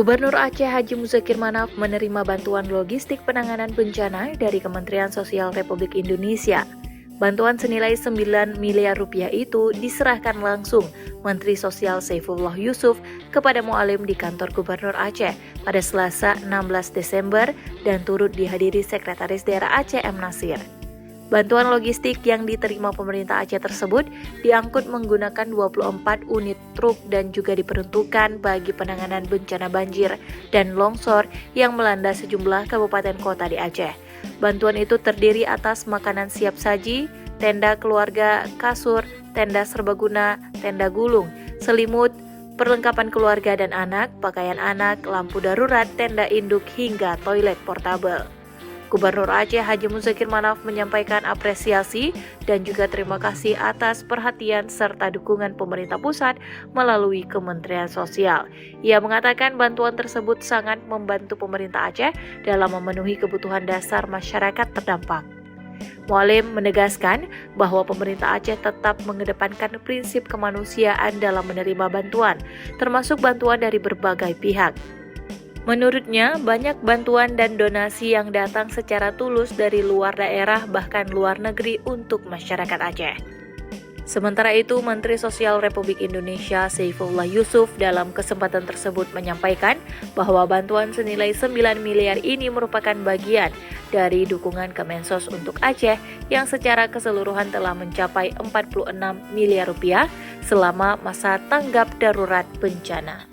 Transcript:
Gubernur Aceh Haji Muzakir Manaf menerima bantuan logistik penanganan bencana dari Kementerian Sosial Republik Indonesia. Bantuan senilai 9 miliar rupiah itu diserahkan langsung Menteri Sosial Saifullah Yusuf kepada Mualim di kantor Gubernur Aceh pada Selasa 16 Desember dan turut dihadiri Sekretaris Daerah Aceh M. Nasir. Bantuan logistik yang diterima pemerintah Aceh tersebut diangkut menggunakan 24 unit truk dan juga diperuntukkan bagi penanganan bencana banjir dan longsor yang melanda sejumlah kabupaten kota di Aceh. Bantuan itu terdiri atas makanan siap saji, tenda keluarga, kasur, tenda serbaguna, tenda gulung, selimut, perlengkapan keluarga dan anak, pakaian anak, lampu darurat, tenda induk hingga toilet portabel. Gubernur Aceh Haji Muzakir Manaf menyampaikan apresiasi dan juga terima kasih atas perhatian serta dukungan pemerintah pusat melalui Kementerian Sosial. Ia mengatakan bantuan tersebut sangat membantu pemerintah Aceh dalam memenuhi kebutuhan dasar masyarakat terdampak. Mualim menegaskan bahwa pemerintah Aceh tetap mengedepankan prinsip kemanusiaan dalam menerima bantuan, termasuk bantuan dari berbagai pihak. Menurutnya, banyak bantuan dan donasi yang datang secara tulus dari luar daerah bahkan luar negeri untuk masyarakat Aceh. Sementara itu, Menteri Sosial Republik Indonesia Saifullah Yusuf dalam kesempatan tersebut menyampaikan bahwa bantuan senilai 9 miliar ini merupakan bagian dari dukungan Kemensos untuk Aceh yang secara keseluruhan telah mencapai 46 miliar rupiah selama masa tanggap darurat bencana.